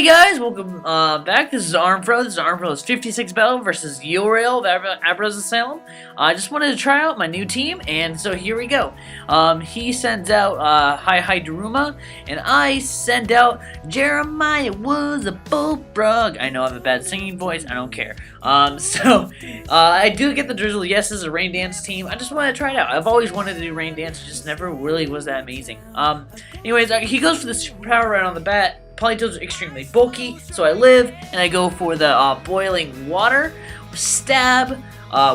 guys, welcome back. This is Armfro. This is Armfro's 56 battle versus Uriel of Abro's Asylum. I just wanted to try out my new team, and so here we go. He sends out Hi Daruma, and I send out Jeremiah was a bullfrog. I know I have a bad singing voice. I don't care. I do get the Drizzle Yes as a rain dance team. I just wanted to try it out. I've always wanted to do rain dance. It just never really was that amazing. Anyways, he goes for the superpower right on the bat. Polytoad's extremely bulky, so I live, and I go for the boiling water, stab,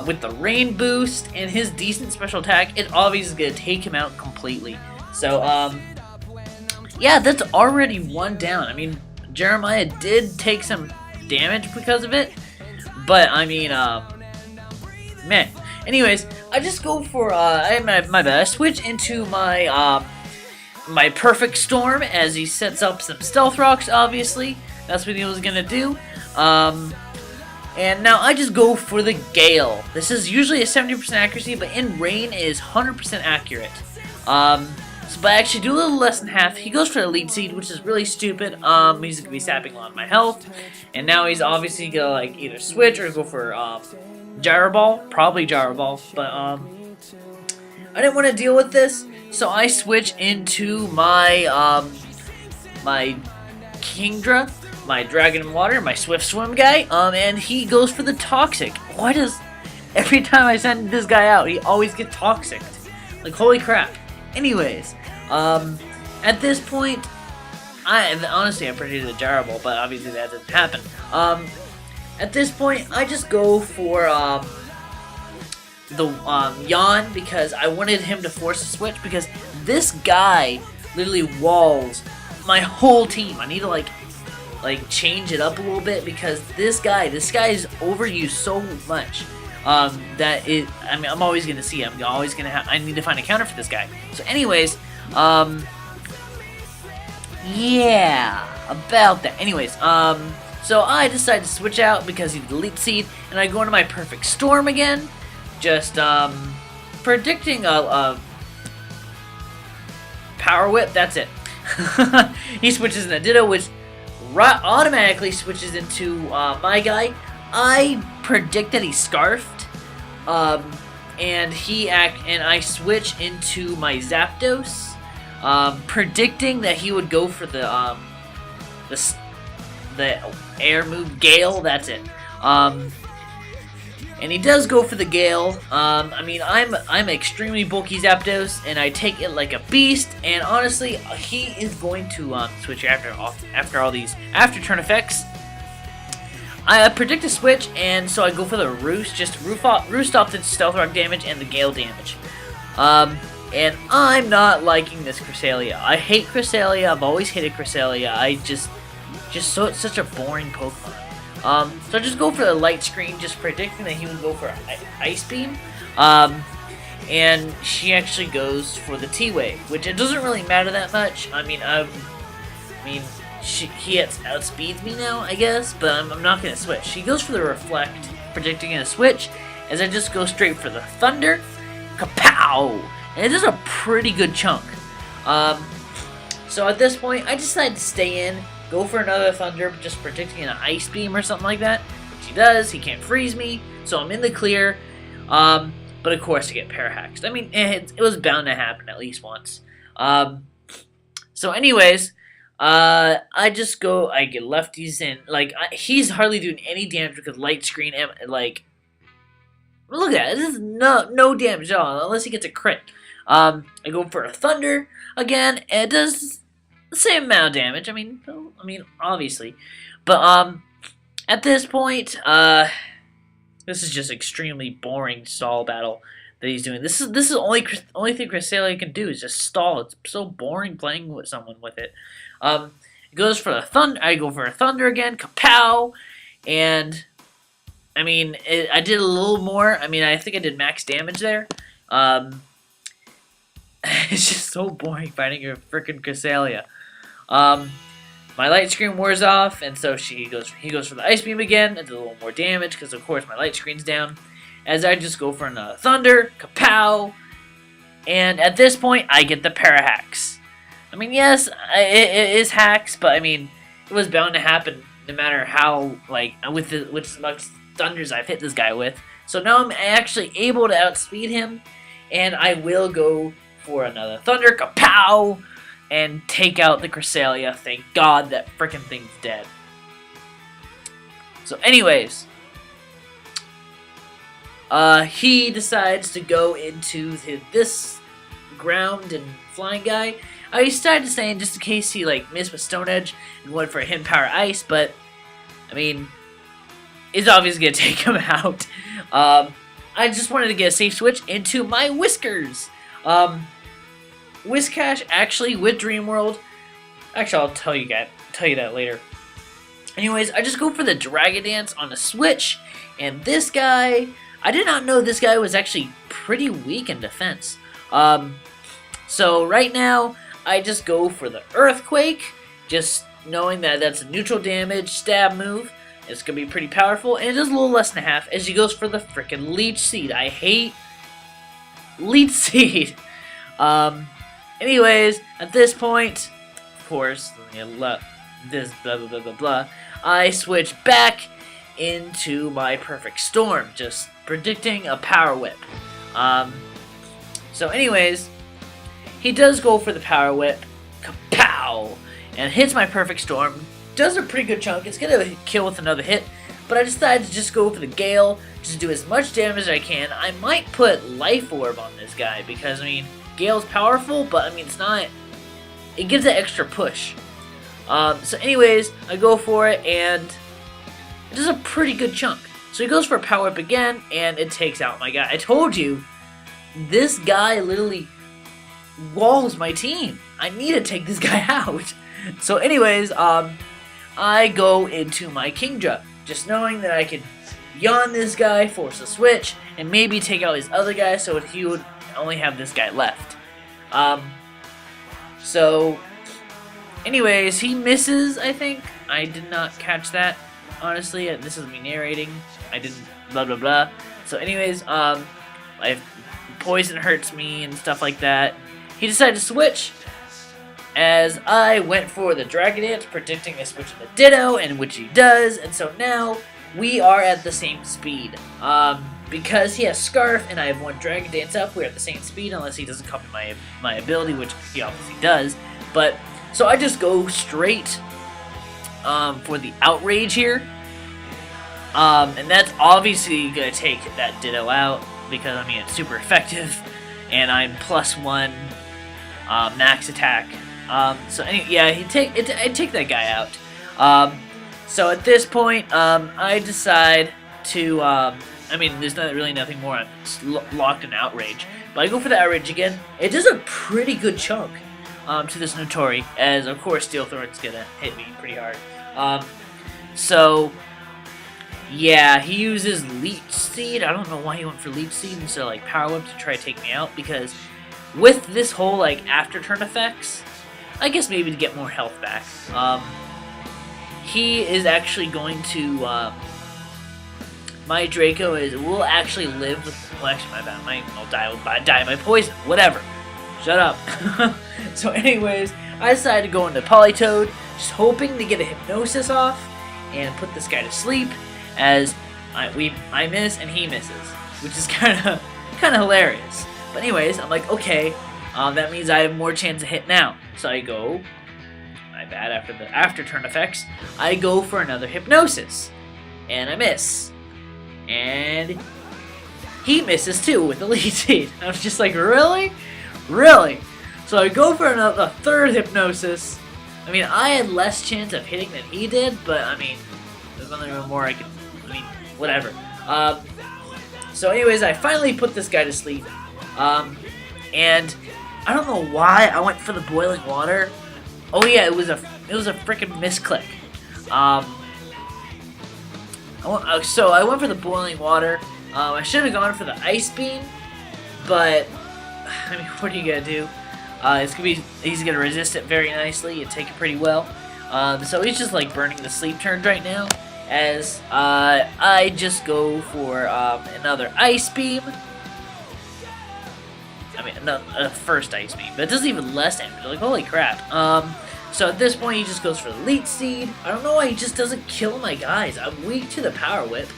with the rain boost, and his decent special attack. It obviously is going to take him out completely. So, yeah, that's already one down. I mean, Jeremiah did take some damage because of it, but, I mean, man. Anyways, I just go for, my bad, I switch into my, my perfect storm as he sets up some stealth rocks. Obviously that's what he was gonna do, and now I just go for the gale. This is usually a 70% accuracy, but in rain it is 100% accurate. But I actually do a little less than half. He goes for the lead seed, which is really stupid. He's gonna be sapping a lot of my health, and now he's obviously gonna like either switch or go for gyro ball, probably gyro ball, but I didn't want to deal with this, so I switch into my, my Kingdra, my Dragon in Water, my Swift Swim guy, and he goes for the Toxic. Why does, every time I send this guy out, he always gets Toxic? Like, holy crap. Anyways, at this point, honestly, I predicted a Gyro Ball, but obviously that didn't happen. At this point, I just go for, the yawn, because I wanted him to force a switch, because this guy literally walls my whole team. I need to like change it up a little bit, because this guy is overused so much that it, I mean, I'm always gonna see him. I need to find a counter for this guy. So anyways, yeah, about that. Anyways, so I decided to switch out because he's the lead seed, and I go into my perfect storm again. Just predicting a power whip. That's it. He switches into Ditto, which automatically switches into my guy. I predict that he's scarfed, and I switch into my Zapdos, predicting that he would go for the air move Gale. That's it. And he does go for the Gale. I mean, I'm extremely bulky Zapdos, and I take it like a beast. And honestly, he is going to switch after all these after turn effects. I predict a switch, and so I go for the Roost, just roost off the Stealth Rock damage and the Gale damage. And I'm not liking this Cresselia. I hate Cresselia. I've always hated Cresselia. It's such a boring Pokemon. So I just go for the Light Screen, just predicting that he would go for Ice Beam. And she actually goes for the T-Wave, which it doesn't really matter that much. I mean, he outspeeds me now, I guess, but I'm not going to switch. She goes for the Reflect, predicting a switch, as I just go straight for the Thunder. Kapow! And it is a pretty good chunk. So at this point, I decided to stay in, go for another Thunder, just predicting an Ice Beam or something like that. Which he does. He can't freeze me, so I'm in the clear. But of course, I get Parahaxed. I mean, it was bound to happen at least once. So anyways, I get lefties in. Like, he's hardly doing any damage because Light Screen, like, look at it. This is no damage at all, unless he gets a crit. I go for a Thunder again, and it does the same amount of damage. I mean, obviously, but at this point, this is just extremely boring stall battle that he's doing. This is the only thing Cresselia can do is just stall. It's so boring playing with someone with it. It goes for the Thunder. I go for a Thunder again. Kapow! And I mean, I did a little more. I mean, I think I did max damage there. It's just so boring fighting a freaking Cresselia. My Light Screen wears off, and so he goes for the Ice Beam again. It does a little more damage because, of course, my Light Screen's down. As I just go for another Thunder, Kapow, and at this point, I get the Parahax. I mean, yes, it is hacks, but I mean, it was bound to happen no matter how, like, with the which much thunders I've hit this guy with. So now I'm actually able to outspeed him, and I will go for another thunder, kapow, and take out the Cresselia. Thank God that frickin' thing's dead. So anyways, he decides to go into this ground and flying guy. I decided to stay in just in case he like missed with Stone Edge and went for a hidden power ice, but I mean, it's obviously gonna take him out. I just wanted to get a safe switch into my Whiskers. Whiscash actually with Dream World. Actually, I'll tell you that later. Anyways, I just go for the Dragon Dance on a switch, and this guy, I did not know this guy was actually pretty weak in defense. So right now, I just go for the Earthquake, just knowing that that's a neutral damage stab move. It's going to be pretty powerful, and it does a little less than half as he goes for the frickin' Leech Seed. I hate Leech Seed. Anyways, at this point, of course, this blah blah blah blah blah, I switch back into my Perfect Storm, just predicting a Power Whip. So anyways, he does go for the Power Whip, kapow, and hits my Perfect Storm. Does a pretty good chunk. It's gonna kill with another hit, but I decided to just go for the Gale, just do as much damage as I can. I might put Life Orb on this guy because I mean, Gale's powerful, but I mean it's not. It gives an extra push. So anyways, I go for it, and it does a pretty good chunk. So he goes for a Power Whip again, and it takes out my guy. I told you, this guy literally walls my team. I need to take this guy out. So anyways, I go into my Kingdra, just knowing that I can yawn this guy, force a switch, and maybe take out his other guy so he would only have this guy left. So anyways, he misses, I think. I did not catch that, honestly. This is me narrating. I didn't blah blah blah. So anyways, poison hurts me and stuff like that. He decided to switch as I went for the Dragon Dance, predicting a switch in the Ditto, and which he does, and so now we are at the same speed. Because he has Scarf and I have one Dragon Dance up, we're at the same speed unless he doesn't come to my ability, which he obviously does. But so I just go straight for the Outrage here. And that's obviously gonna take that Ditto out because I mean it's super effective, and I'm +1 max attack. So yeah, I take that guy out. So at this point, I decide to. I mean, there's really nothing more. I'm locked in Outrage, but I go for the Outrage again. It does a pretty good chunk to this Notori, as of course Steel Thorn's gonna hit me pretty hard. So yeah, he uses Leech Seed. I don't know why he went for Leech Seed instead of like Power Whip to try to take me out, because with this whole like after turn effects, I guess maybe to get more health back. He is actually going to. My Draco will actually live with. Well, actually, my bad. I'll die by poison. Whatever. Shut up. So, anyways, I decided to go into Politoed, just hoping to get a Hypnosis off and put this guy to sleep. As I miss and he misses, which is kind of hilarious. But anyways, I'm like, okay, that means I have more chance to hit now. So I go. My bad. After the after turn effects, I go for another Hypnosis, and I miss. And he misses too with the Leech Seed. I was just like, really? Really? So I go for a third Hypnosis. I mean, I had less chance of hitting than he did, but I mean, there's nothing more I could. I mean, whatever. So anyways, I finally put this guy to sleep. And I don't know why I went for the Boiling Water. Oh yeah, it was a freaking misclick. So I went for the Boiling Water. I should have gone for the Ice Beam, but I mean, what are you gonna do? He's gonna resist it very nicely and take it pretty well. So he's just like burning the sleep turns right now. As I just go for another Ice Beam. I mean, a first Ice Beam, but it does even less damage. Like, holy crap. So at this point, he just goes for the Leech Seed. I don't know why he just doesn't kill my guys. I'm weak to the Power Whip.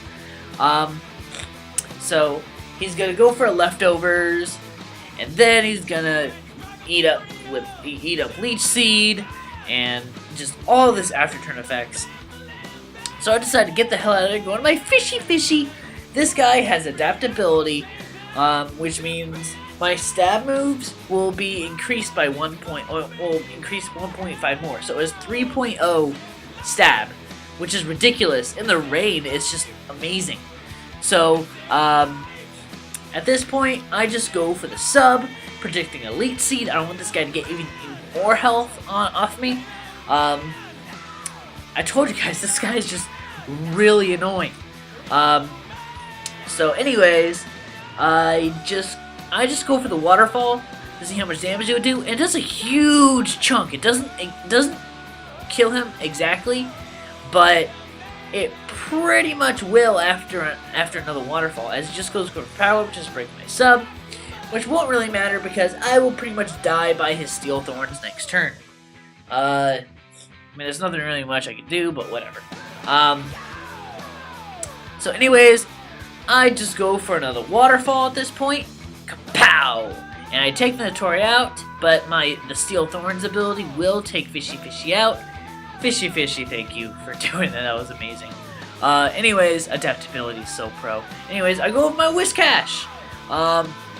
So he's gonna go for leftovers, and then he's gonna eat up Leech Seed and just all this after turn effects. So I decided to get the hell out of there, going to my fishy. This guy has adaptability, which means my stab moves will be increased by will increase 1.5 more. So it's 3.0 stab, which is ridiculous. In the rain, it's just amazing. So at this point, I just go for the sub, predicting Elite Seed. I don't want this guy to get even more health off me. I told you guys, this guy is just really annoying. So anyways, I just go for the waterfall to see how much damage it would do, and it does a huge chunk. It doesn't kill him exactly, but it pretty much will after another waterfall, as it just goes for power, which is break my sub, which won't really matter because I will pretty much die by his Steel Thorns next turn. I mean, there's nothing really much I can do, but whatever. So anyways, I just go for another waterfall at this point. Kapow! And I take the Notori out, but the Steel Thorns ability will take Fishy out. Fishy, thank you for doing that. That was amazing. Anyways, adaptability is so pro. Anyways, I go with my Whiscash.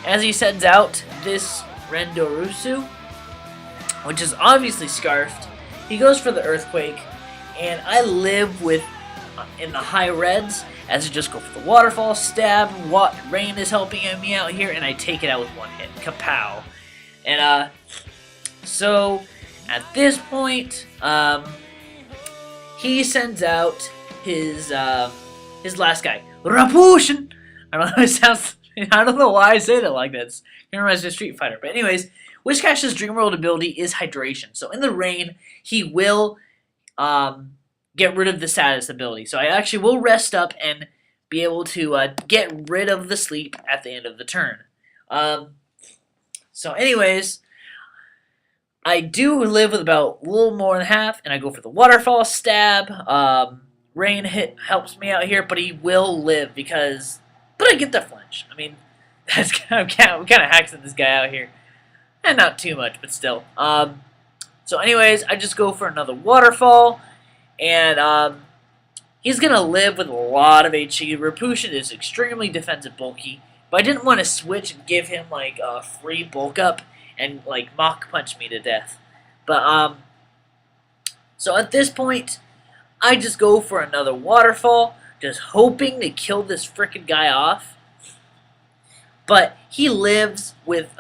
As he sends out this Rendorusu, which is obviously Scarfed, he goes for the Earthquake, and I live with in the high reds, as I just go for the Waterfall, stab, Rain is helping me out here, and I take it out with one hit. Kapow. And, so, at this point, he sends out his last guy, Rapushin. I don't know, it sounds, I don't know why I say that like that. It reminds me of Street Fighter. But anyways, Whiscash's Dream World ability is Hydration. So in the rain, he will, get rid of the status ability. So I actually will rest up and be able to get rid of the sleep at the end of the turn. So anyways, I do live with about a little more than half, and I go for the Waterfall stab. Rain hit helps me out here, but he will live because... But I get the flinch. I mean, that's I'm kind of hacking this guy out here. And not too much, but still. So anyways, I just go for another Waterfall. And he's going to live with a lot of HP. Rapushin is extremely defensive bulky. But I didn't want to switch and give him like a free bulk up and like Mach Punch me to death. But so at this point, I just go for another Waterfall, just hoping to kill this frickin' guy off. But he lives with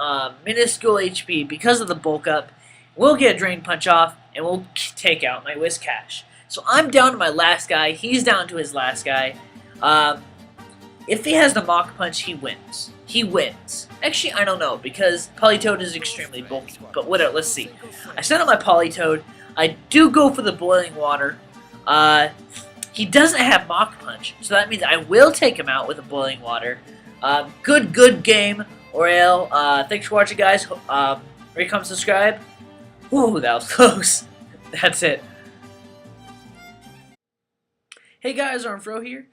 minuscule HP because of the bulk up. We'll get a Drain Punch off, and we'll take out my Whiscash. So I'm down to my last guy. He's down to his last guy. If he has the Mach Punch, he wins. He wins. Actually, I don't know, because Politoed is extremely bulky. But whatever, let's see. I send out my Politoed. I do go for the Boiling Water. He doesn't have Mach Punch, so that means I will take him out with a Boiling Water. Good game, Uriel. Thanks for watching, guys. Rate, comment, subscribe. Whoa, that was close. That's it. Hey guys, Armfro here.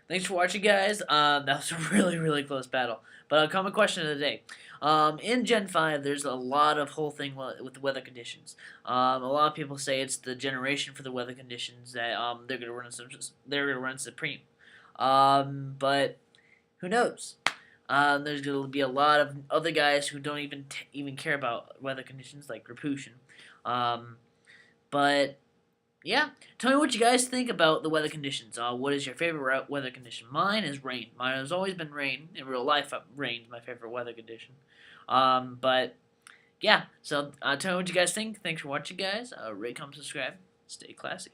Thanks for watching, guys. That was a really close battle. But common question of the day. In Gen 5, there's a lot of whole thing with the weather conditions. A lot of people say it's the generation for the weather conditions that they're gonna run supreme. But who knows? There's gonna be a lot of other guys who don't even care about weather conditions, like Rapushin. But yeah, tell me what you guys think about the weather conditions. What is your favorite weather condition? Mine is rain. Mine has always been rain. In real life, rain is my favorite weather condition. But yeah, so tell me what you guys think. Thanks for watching, guys. Rate, comment, subscribe. Stay classy.